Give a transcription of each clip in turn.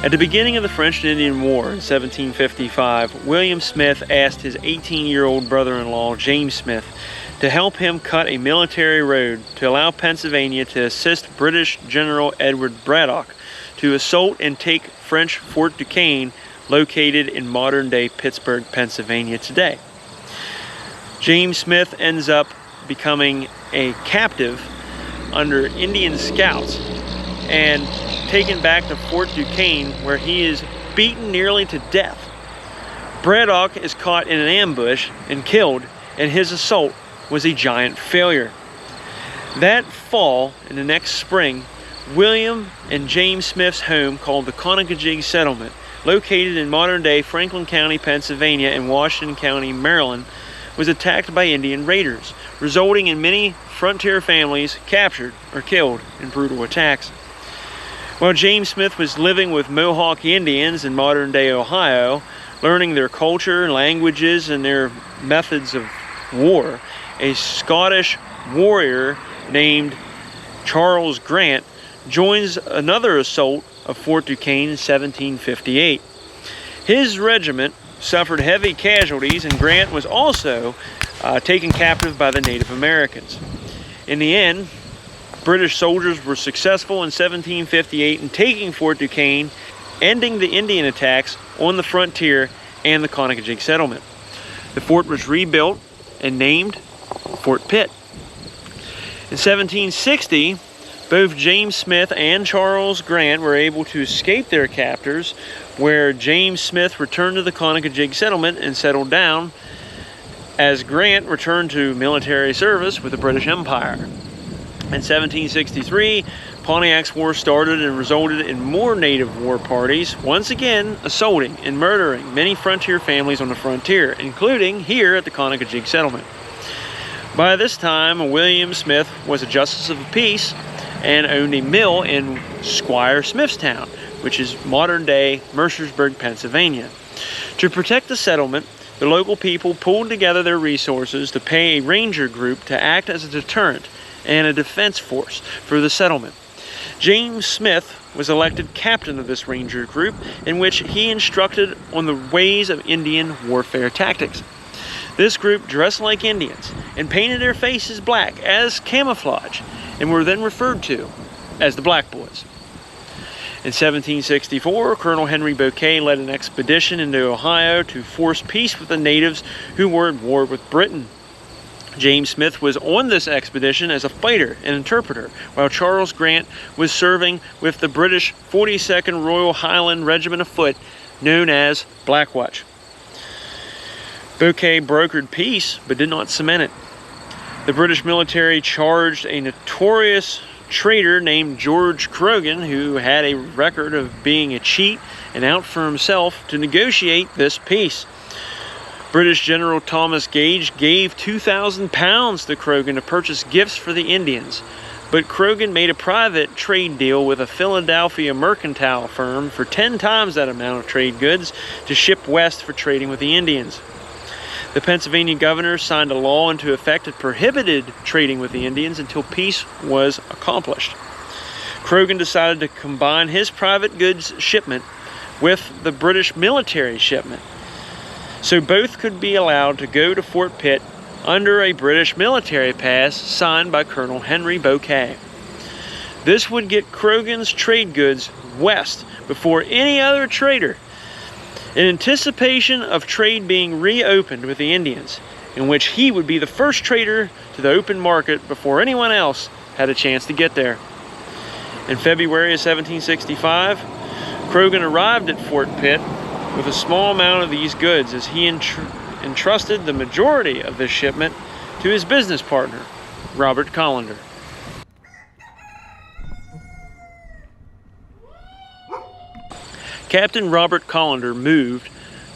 At the beginning of the French and Indian War in 1755, William Smith asked his 18-year-old brother-in-law, James Smith, to help him cut a military road to allow Pennsylvania to assist British General Edward Braddock to assault and take French Fort Duquesne, located in modern-day Pittsburgh, Pennsylvania today. James Smith ends up becoming a captive under Indian scouts and taken back to Fort Duquesne, where he is beaten nearly to death. Braddock is caught in an ambush and killed, and his assault was a giant failure. That fall and the next spring, William and James Smith's home, called the Conacajig Settlement, located in modern-day Franklin County, Pennsylvania, and Washington County, Maryland, was attacked by Indian raiders, resulting in many frontier families captured or killed in brutal attacks. While James Smith was living with Mohawk Indians in modern-day Ohio, learning their culture, languages, and their methods of war, a Scottish warrior named Charles Grant joins another assault of Fort Duquesne in 1758. His regiment suffered heavy casualties, and Grant was also taken captive by the Native Americans. In the end, British soldiers were successful in 1758 in taking Fort Duquesne, ending the Indian attacks on the frontier and the Conacajig settlement. The fort was rebuilt and named Fort Pitt. In 1760, both James Smith and Charles Grant were able to escape their captors, where James Smith returned to the Conacajig settlement and settled down, as Grant returned to military service with the British Empire. In 1763, Pontiac's War started and resulted in more native war parties, once again assaulting and murdering many frontier families on the frontier, including here at the Conacajig settlement. By this time, William Smith was a justice of the peace and owned a mill in Squire Smithstown, which is modern-day Mercersburg, Pennsylvania. To protect the settlement, the local people pulled together their resources to pay a ranger group to act as a deterrent and a defense force for the settlement. James Smith was elected captain of this ranger group, in which he instructed on the ways of Indian warfare tactics. This group dressed like Indians and painted their faces black as camouflage, and were then referred to as the Black Boys. In 1764, Colonel Henry Bouquet led an expedition into Ohio to force peace with the natives who were at war with Britain. James Smith was on this expedition as a fighter and interpreter, while Charles Grant was serving with the British 42nd Royal Highland Regiment of Foot, known as Black Watch. Bouquet brokered peace, but did not cement it. The British military charged a notorious traitor named George Croghan, who had a record of being a cheat and out for himself, to negotiate this peace. British General Thomas Gage gave £2,000 to Croghan to purchase gifts for the Indians, but Croghan made a private trade deal with a Philadelphia mercantile firm for 10 times that amount of trade goods to ship west for trading with the Indians. The Pennsylvania governor signed a law into effect that prohibited trading with the Indians until peace was accomplished. Croghan decided to combine his private goods shipment with the British military shipment, so both could be allowed to go to Fort Pitt under a British military pass signed by Colonel Henry Bouquet. This would get Croghan's trade goods west before any other trader, in anticipation of trade being reopened with the Indians, in which he would be the first trader to the open market before anyone else had a chance to get there. In February of 1765, Croghan arrived at Fort Pitt with a small amount of these goods, as he entrusted the majority of this shipment to his business partner, Robert Collender. Captain Robert Collender moved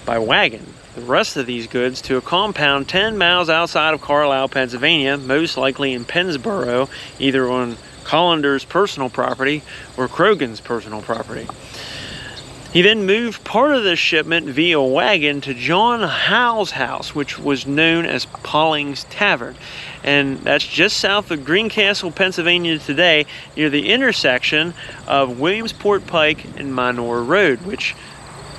by wagon the rest of these goods to a compound 10 miles outside of Carlisle, Pennsylvania, most likely in Pennsboro, either on Collender's personal property or Croghan's personal property. He then moved part of this shipment via wagon to John Howe's house, which was known as Pauling's Tavern. And that's just south of Greencastle, Pennsylvania today, near the intersection of Williamsport Pike and Minor Road, which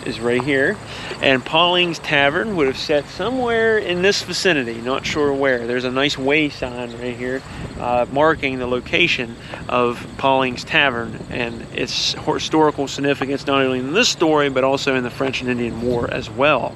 is right here. And Pauling's Tavern would have set somewhere in this vicinity, not sure where. There's a nice way sign right here marking the location of Pauling's Tavern and its historical significance, not only in this story but also in the French and Indian War as well.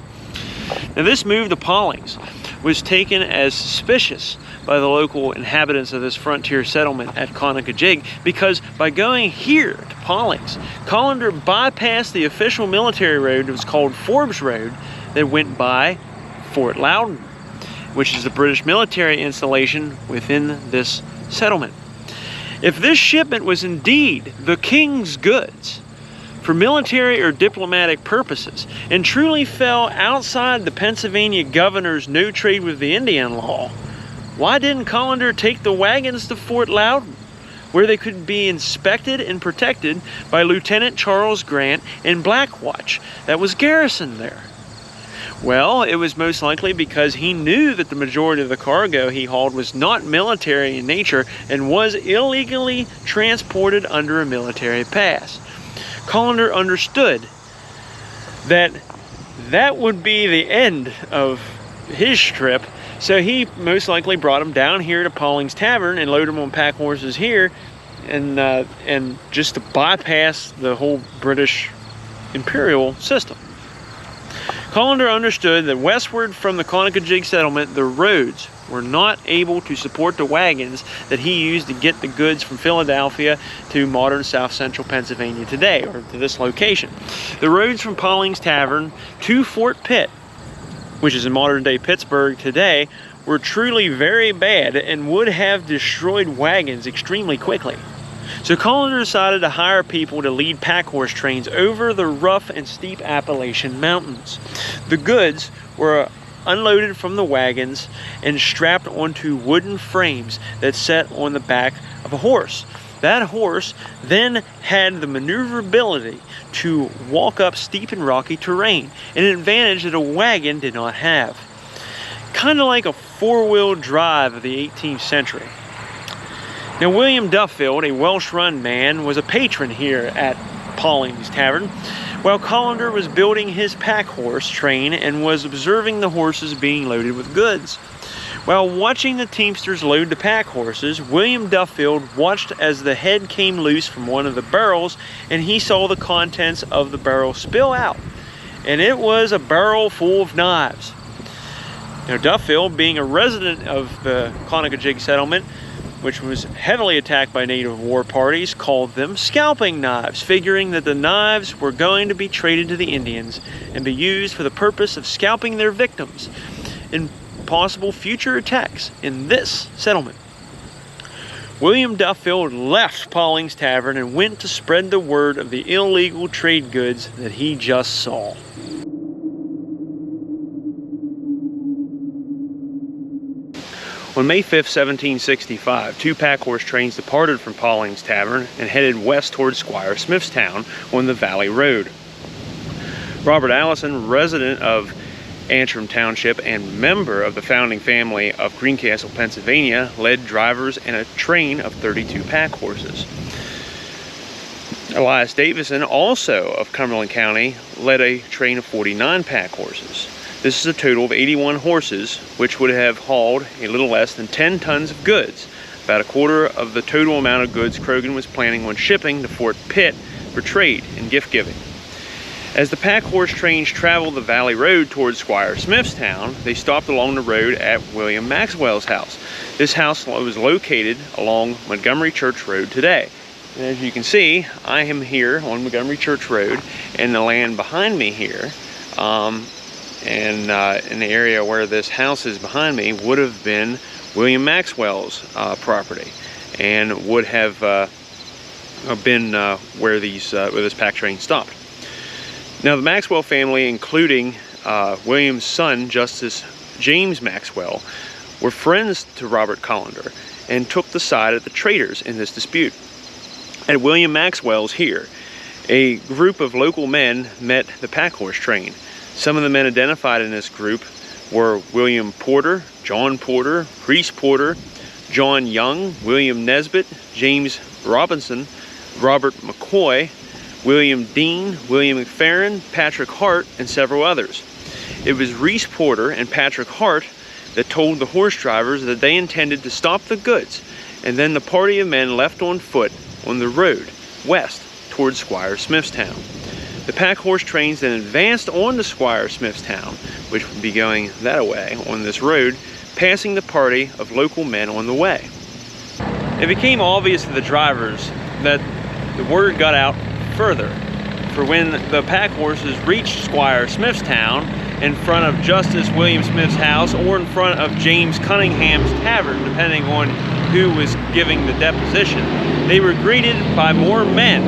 Now, this move to Pauling's was taken as suspicious by the local inhabitants of this frontier settlement at Conacajig, because by going here to Pauling's, Callender bypassed the official military road that was called Forbes Road that went by Fort Loudon, which is the British military installation within this settlement. If this shipment was indeed the king's goods for military or diplomatic purposes and truly fell outside the Pennsylvania governor's no trade with the Indian law, why didn't Callender take the wagons to Fort Loudon, where they could be inspected and protected by Lieutenant Charles Grant and Black Watch that was garrisoned there? Well, it was most likely because he knew that the majority of the cargo he hauled was not military in nature and was illegally transported under a military pass. Callender understood that that would be the end of his trip, so he most likely brought him down here to Pauling's Tavern and loaded him on pack horses here, and just to bypass the whole British imperial system. Callender understood that westward from the Conacajig settlement, the roads were not able to support the wagons that he used to get the goods from Philadelphia to modern south central Pennsylvania today, or to this location. The roads from Pauling's Tavern to Fort Pitt, which is in modern day Pittsburgh today, were truly very bad and would have destroyed wagons extremely quickly. So Callender decided to hire people to lead pack horse trains over the rough and steep Appalachian Mountains. The goods were unloaded from the wagons and strapped onto wooden frames that sat on the back of a horse. That horse then had the maneuverability to walk up steep and rocky terrain, an advantage that a wagon did not have. Kind of like a four-wheel drive of the 18th century. Now, William Duffield, a Welsh-run man, was a patron here at Pauling's Tavern, while Callender was building his pack horse train and was observing the horses being loaded with goods. While watching the teamsters load the pack horses, William Duffield watched as the head came loose from one of the barrels, and he saw the contents of the barrel spill out. And it was a barrel full of knives. Now, Duffield, being a resident of the Conacajig settlement, which was heavily attacked by native war parties, called them scalping knives, figuring that the knives were going to be traded to the Indians and be used for the purpose of scalping their victims in possible future attacks in this settlement. William Duffield left Pauling's Tavern and went to spread the word of the illegal trade goods that he just saw. On May 5, 1765, two pack horse trains departed from Pauling's Tavern and headed west towards Squire Smith's town on the Valley Road. Robert Allison, resident of Antrim Township and member of the founding family of Greencastle, Pennsylvania, led drivers in a train of 32 pack horses. Elias Davison, also of Cumberland County, led a train of 49 pack horses. This is a total of 81 horses, which would have hauled a little less than 10 tons of goods, about a quarter of the total amount of goods Croghan was planning on shipping to Fort Pitt for trade and gift giving. As the pack horse trains traveled the Valley Road towards Squire Smith's town, they stopped along the road at William Maxwell's house. This house was located along Montgomery Church Road today. And as you can see, I am here on Montgomery Church Road, and the land behind me here, in the area where this house is behind me, would have been William Maxwell's property, and would have been where this pack train stopped. Now, the Maxwell family, including William's son, Justice James Maxwell, were friends to Robert Callender and took the side of the traders in this dispute. At William Maxwell's here, a group of local men met the pack horse train. Some of the men identified in this group were William Porter, John Porter, Reese Porter, John Young, William Nesbitt, James Robinson, Robert McCoy, William Dean, William McFerrin, Patrick Hart, and several others. It was Reese Porter and Patrick Hart that told the horse drivers that they intended to stop the goods, and then the party of men left on foot on the road west towards Squire Smithstown. The pack horse trains then advanced on to Squire Smithstown, which would be going that way on this road, passing the party of local men on the way. It became obvious to the drivers that the word got out further, for when the pack horses reached Squire Smithstown in front of Justice William Smith's house or in front of James Cunningham's tavern, depending on who was giving the deposition, they were greeted by more men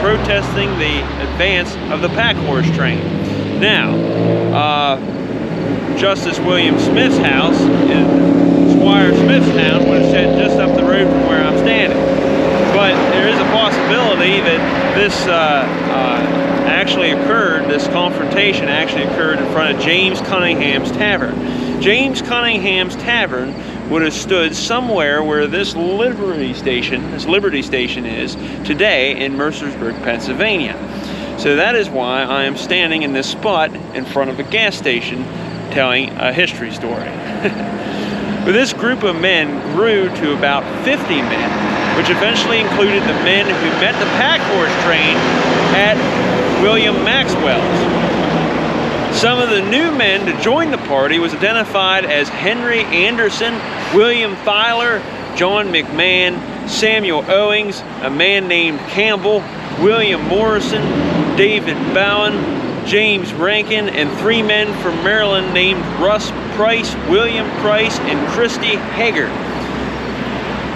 protesting the advance of the pack horse train. Now, Justice William Smith's house in Squire Smithstown would have sat just up the road from where I'm standing. But there is a possibility that this this confrontation actually occurred in front of James Cunningham's tavern. James Cunningham's tavern would have stood somewhere where this Liberty Station is today in Mercersburg, Pennsylvania. So that is why I am standing in this spot in front of a gas station telling a history story. But this group of men grew to about 50 men, which eventually included the men who met the pack horse train at William Maxwell's. Some of the new men to join the party was identified as Henry Anderson, William Thyler, John McMahon, Samuel Owings, a man named Campbell, William Morrison, David Bowen, James Rankin, and 3 men from Maryland named Russ Price, William Price, and Christy Haggard.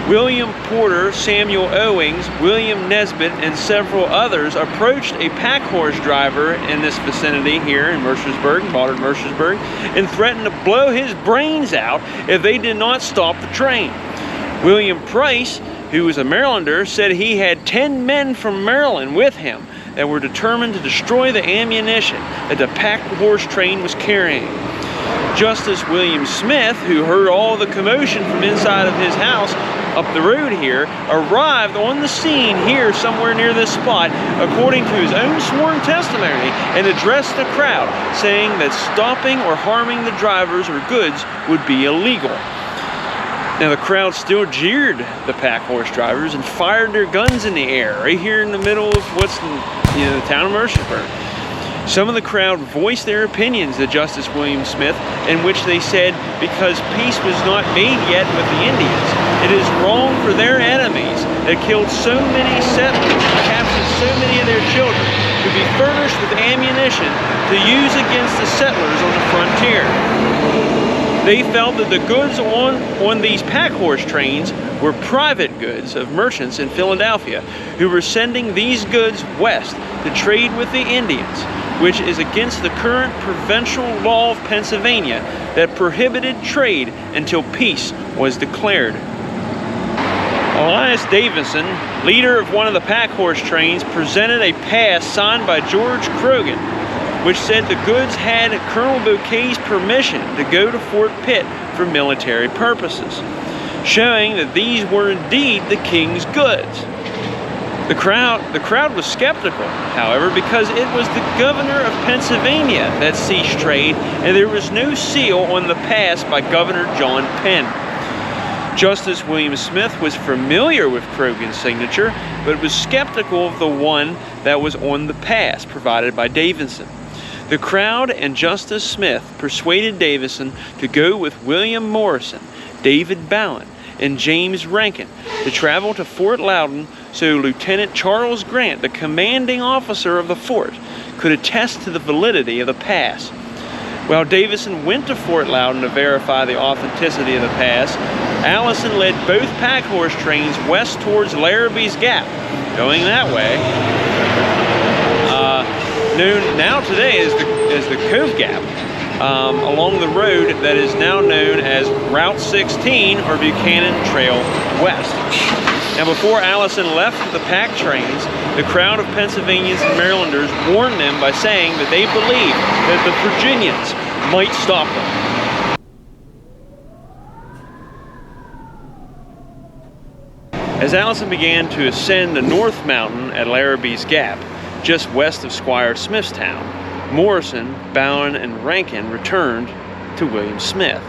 William Porter, Samuel Owings, William Nesbitt, and several others approached a pack horse driver in this vicinity here in Mercersburg, modern Mercersburg, and threatened to blow his brains out if they did not stop the train. William Price, who was a Marylander, said he had 10 men from Maryland with him that were determined to destroy the ammunition that the pack horse train was carrying. Justice William Smith, who heard all the commotion from inside of his house up the road here, arrived on the scene here somewhere near this spot, according to his own sworn testimony, and addressed the crowd, saying that stopping or harming the drivers or goods would be illegal. Now the crowd still jeered the pack horse drivers and fired their guns in the air right here in the middle of what's in the town of Mercersburg. Some of the crowd voiced their opinions to Justice William Smith, in which they said because peace was not made yet with the Indians, it is wrong for their enemies that killed so many settlers and captured so many of their children to be furnished with ammunition to use against the settlers on the frontier. They felt that the goods on these pack horse trains were private goods of merchants in Philadelphia who were sending these goods west to trade with the Indians, which is against the current provincial law of Pennsylvania that prohibited trade until peace was declared. Elias Davison, leader of one of the pack horse trains, presented a pass signed by George Croghan, which said the goods had Colonel Bouquet's permission to go to Fort Pitt for military purposes, showing that these were indeed the king's goods. The crowd was skeptical, however, because it was the governor of Pennsylvania that ceased trade, and there was no seal on the pass by Governor John Penn. Justice William Smith was familiar with Croghan's signature, but was skeptical of the one that was on the pass provided by Davison. The crowd and Justice Smith persuaded Davison to go with William Morrison, David Bowen, and James Rankin to travel to Fort Loudon so Lieutenant Charles Grant, the commanding officer of the fort, could attest to the validity of the pass. While Davison went to Fort Loudon to verify the authenticity of the pass, Allison led both pack horse trains west towards Larrabee's Gap, going that way, known now today as the Cove Gap, along the road that is now known as Route 16 or Buchanan Trail West. Now before Allison left the pack trains, The crowd of Pennsylvanians and Marylanders warned them by saying that they believed that the Virginians might stop them. As Allison began to ascend the North Mountain at Larrabee's Gap, just west of Squire Smith's town, Morrison, Bowen, and Rankin returned to William Smith.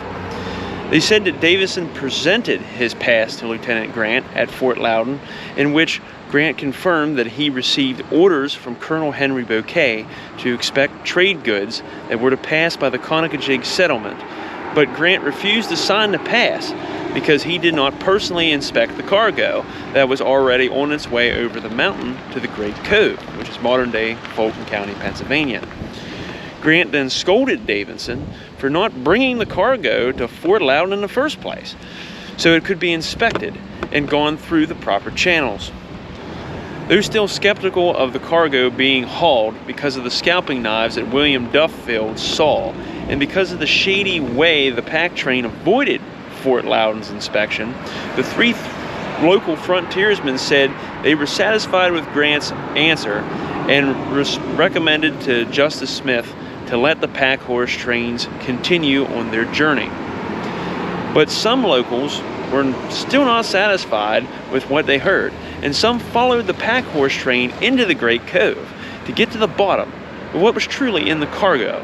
They said that Davison presented his pass to Lieutenant Grant at Fort Loudon, in which Grant confirmed that he received orders from Colonel Henry Bouquet to expect trade goods that were to pass by the Conocajig settlement, but Grant refused to sign the pass because he did not personally inspect the cargo that was already on its way over the mountain to the Great Cove, which is modern-day Fulton County, Pennsylvania. Grant then scolded Davison for not bringing the cargo to Fort Loudon in the first place, so it could be inspected and gone through the proper channels. Though still skeptical of the cargo being hauled because of the scalping knives that William Duffield saw, and because of the shady way the pack train avoided Fort Loudon's inspection, the three local frontiersmen said they were satisfied with Grant's answer and recommended to Justice Smith to let the pack horse trains continue on their journey. But some locals were still not satisfied with what they heard, and some followed the pack horse train into the Great Cove to get to the bottom of what was truly in the cargo.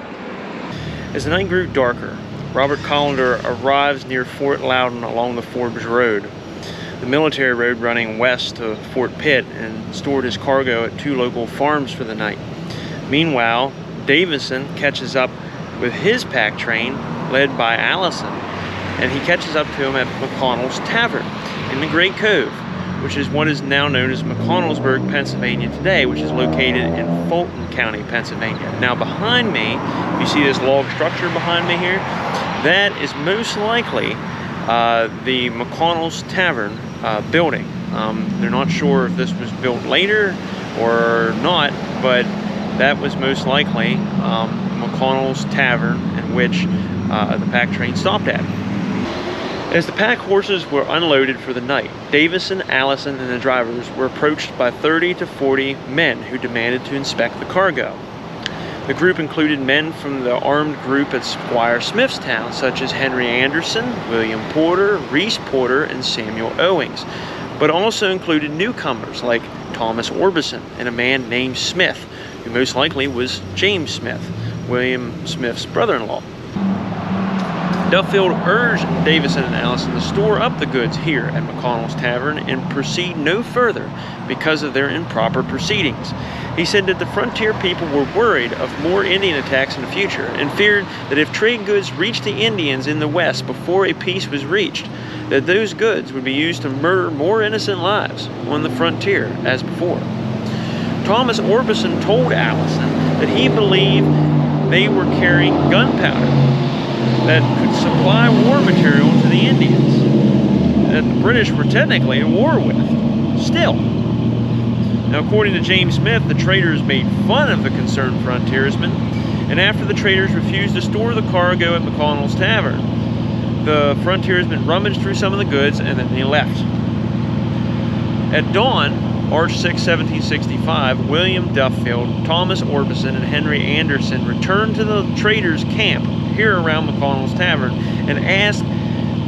As the night grew darker, Robert Collender arrives near Fort Loudon along the Forbes Road, the military road running west to Fort Pitt, and stored his cargo at two local farms for the night. Meanwhile, Davison catches up with his pack train led by Allison, and he catches up to him at McConnell's Tavern in the Great Cove, which is what is now known as McConnellsburg, Pennsylvania today, which is located in Fulton County, Pennsylvania. Now behind me, if you see this log structure behind me here, that is most likely the McConnell's Tavern building. They're not sure if this was built later or not, but that was most likely McConnell's Tavern in which the pack train stopped at. As the pack horses were unloaded for the night, Davison, Allison, and the drivers were approached by 30 to 40 men who demanded to inspect the cargo. The group included men from the armed group at Squire Smith's town, such as Henry Anderson, William Porter, Reese Porter, and Samuel Owings, but also included newcomers like Thomas Orbison and a man named Smith, who most likely was James Smith, William Smith's brother-in-law. Duffield urged Davison and Allison to store up the goods here at McConnell's Tavern and proceed no further because of their improper proceedings. He said that the frontier people were worried of more Indian attacks in the future and feared that if trade goods reached the Indians in the West before a peace was reached, that those goods would be used to murder more innocent lives on the frontier as before. Thomas Orbison told Allison that he believed they were carrying gunpowder that could supply war material to the Indians that the British were technically at war with, still. Now, according to James Smith, the traders made fun of the concerned frontiersmen, and after the traders refused to store the cargo at McConnell's Tavern, the frontiersmen rummaged through some of the goods and then they left. At dawn, March 6, 1765, William Duffield, Thomas Orbison, and Henry Anderson returned to the traders' camp here around McConnell's Tavern and asked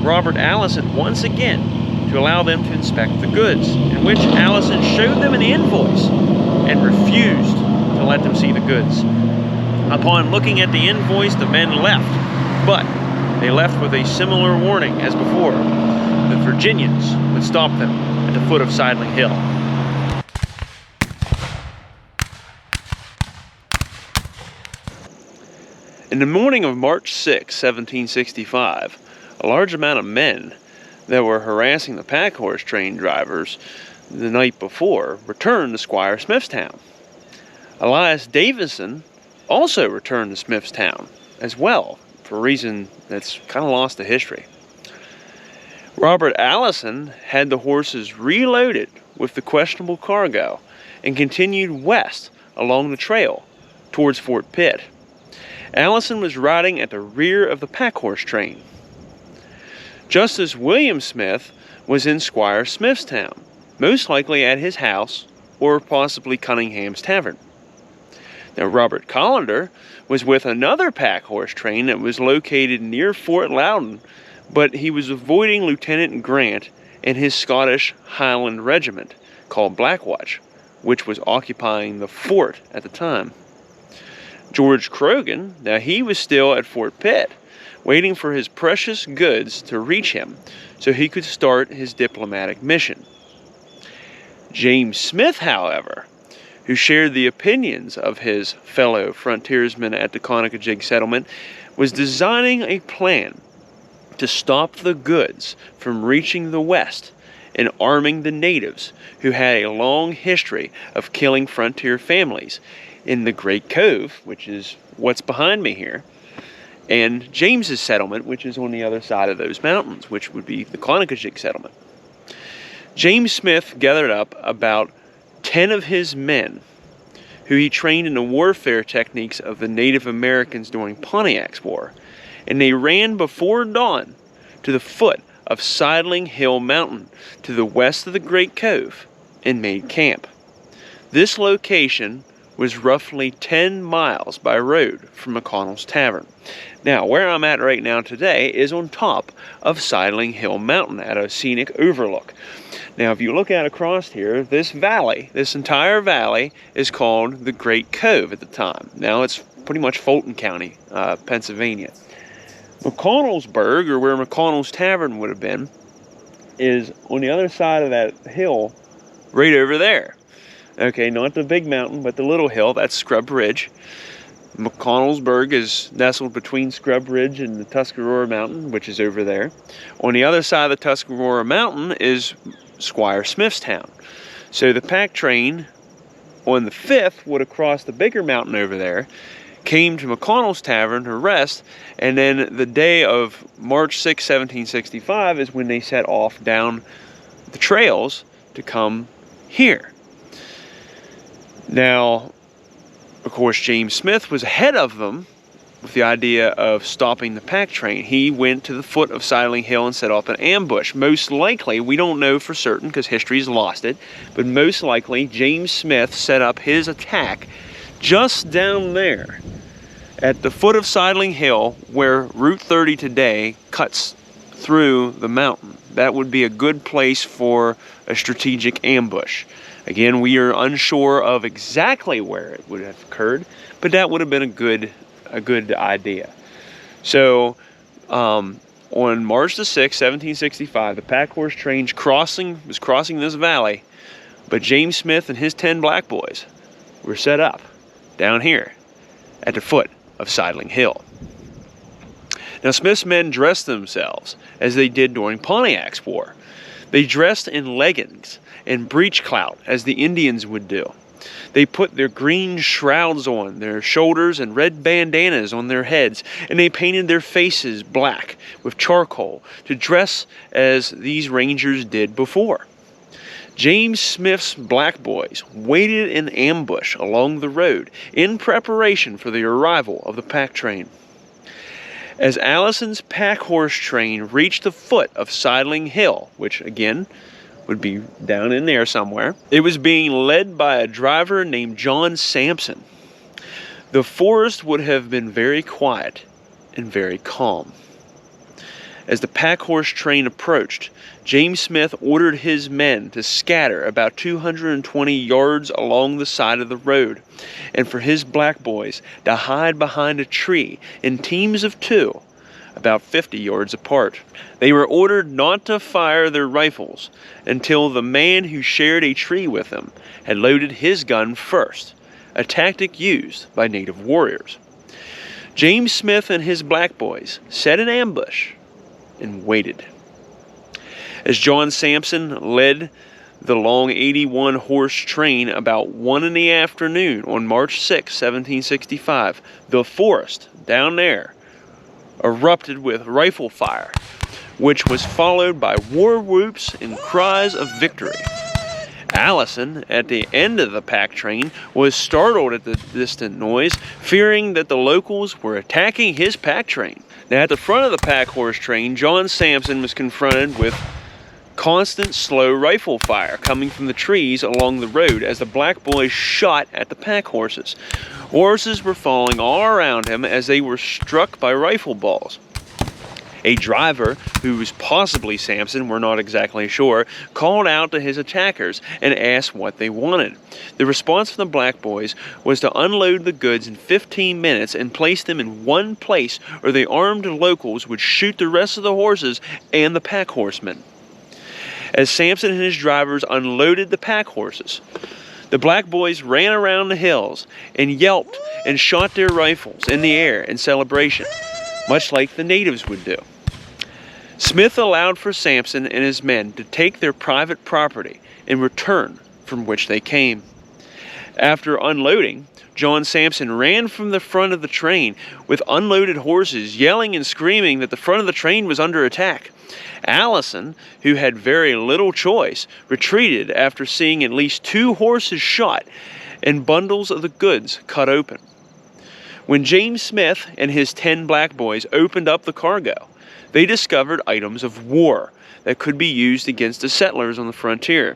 Robert Allison once again to allow them to inspect the goods, in which Allison showed them an invoice and refused to let them see the goods. Upon looking at the invoice, the men left, but they left with a similar warning as before. The Virginians would stop them at the foot of Sideling Hill. In the morning of March 6, 1765, a large amount of men that were harassing the pack horse train drivers the night before returned to Squire Smith's town. Elias Davison also returned to Smith's town as well, for a reason that's kind of lost to history. Robert Allison had the horses reloaded with the questionable cargo and continued west along the trail towards Fort Pitt. Allison was riding at the rear of the pack horse train. Justice William Smith was in Squire Smith's town, most likely at his house or possibly Cunningham's Tavern. Now, Robert Collender was with another pack horse train that was located near Fort Loudon, but he was avoiding Lieutenant Grant and his Scottish Highland Regiment, called Blackwatch, which was occupying the fort at the time. George Croghan, now he was still at Fort Pitt, waiting for his precious goods to reach him so he could start his diplomatic mission. James Smith, however, who shared the opinions of his fellow frontiersmen at the Conococheague settlement, was designing a plan to stop the goods from reaching the west and arming the natives who had a long history of killing frontier families in the Great Cove, which is what's behind me here, and James's settlement, which is on the other side of those mountains, which would be the Conococheague settlement. James Smith gathered up about 10 of his men, who he trained in the warfare techniques of the Native Americans during Pontiac's War, and they ran before dawn to the foot of Sideling Hill Mountain to the west of the Great Cove and made camp. This location was roughly 10 miles by road from McConnell's Tavern. Now, where I'm at right now today is on top of Sideling Hill Mountain at a scenic overlook. Now, if you look out across here, this valley, this entire valley, is called the Great Cove at the time. Now, it's pretty much Fulton County, Pennsylvania. McConnellsburg, or where McConnell's Tavern would have been, is on the other side of that hill, right over there. Okay, not the big mountain, but the little hill, that's Scrub Ridge. McConnellsburg is nestled between Scrub Ridge and the Tuscarora Mountain, which is over there. On the other side of the Tuscarora Mountain is Squire Smith's town. So the pack train on the 5th would have crossed the bigger mountain over there, came to McConnell's Tavern to rest, and then the day of March 6, 1765 is when they set off down the trails to come here. Now, of course, James Smith was ahead of them with the idea of stopping the pack train. He went to the foot of Sideling Hill and set off an ambush. Most likely, we don't know for certain because history's lost it, but most likely James Smith set up his attack just down there at the foot of Sideling Hill, where Route 30 today cuts through the mountain. That would be a good place for a strategic ambush. Again, we are unsure of exactly where it would have occurred, but that would have been a good idea. So, on March the 6th, 1765, the pack horse train was crossing this valley, but James Smith and his 10 black boys were set up down here at the foot of Sideling Hill. Now, Smith's men dressed themselves as they did during Pontiac's War. They dressed in leggings and breechclout, as the Indians would do. They put their green shrouds on their shoulders and red bandanas on their heads, and they painted their faces black with charcoal to dress as these rangers did before. James Smith's black boys waited in ambush along the road in preparation for the arrival of the pack train. As Allison's pack horse train reached the foot of Sideling Hill, which again would be down in there somewhere, it was being led by a driver named John Sampson. The forest would have been very quiet and very calm. As the pack horse train approached, James Smith ordered his men to scatter about 220 yards along the side of the road, and for his black boys to hide behind a tree in teams of 2, about 50 yards apart. They were ordered not to fire their rifles until the man who shared a tree with them had loaded his gun first, a tactic used by native warriors. James Smith and his black boys set an ambush and waited. As John Sampson led the long 81-horse train about 1 in the afternoon on March 6, 1765, the forest down there erupted with rifle fire, which was followed by war whoops and cries of victory. Allison, at the end of the pack train, was startled at the distant noise, fearing that the locals were attacking his pack train. Now, at the front of the pack horse train, John Sampson was confronted with constant slow rifle fire coming from the trees along the road as the black boys shot at the pack horses. Horses were falling all around him as they were struck by rifle balls. A driver, who was possibly Sampson, we're not exactly sure, called out to his attackers and asked what they wanted. The response from the black boys was to unload the goods in 15 minutes and place them in one place, or the armed locals would shoot the rest of the horses and the pack horsemen. As Sampson and his drivers unloaded the pack horses, the black boys ran around the hills and yelped and shot their rifles in the air in celebration, much like the natives would do. Smith allowed for Sampson and his men to take their private property in return from which they came. After unloading, John Sampson ran from the front of the train with unloaded horses, yelling and screaming that the front of the train was under attack. Allison, who had very little choice, retreated after seeing at least 2 horses shot and bundles of the goods cut open. When James Smith and his 10 black boys opened up the cargo, they discovered items of war that could be used against the settlers on the frontier.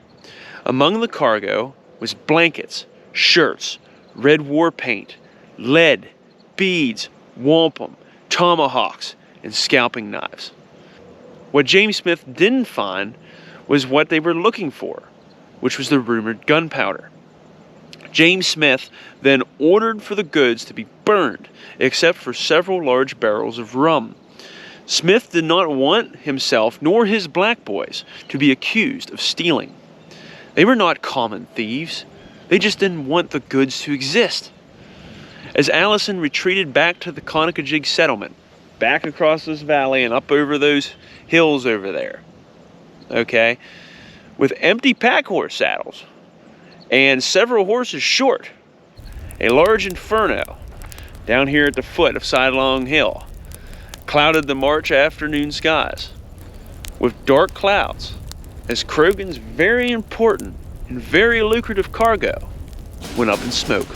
Among the cargo was blankets, shirts, red war paint, lead, beads, wampum, tomahawks, and scalping knives. What James Smith didn't find was what they were looking for, which was the rumored gunpowder. James Smith then ordered for the goods to be burned, except for several large barrels of rum. Smith did not want himself nor his black boys to be accused of stealing. They were not common thieves. They just didn't want the goods to exist. As Allison retreated back to the Conococheague settlement, back across this valley and up over those hills over there, okay, with empty pack horse saddles and several horses short, a large inferno down here at the foot of Sideling Hill clouded the March afternoon skies with dark clouds as Croghan's very important and very lucrative cargo went up in smoke.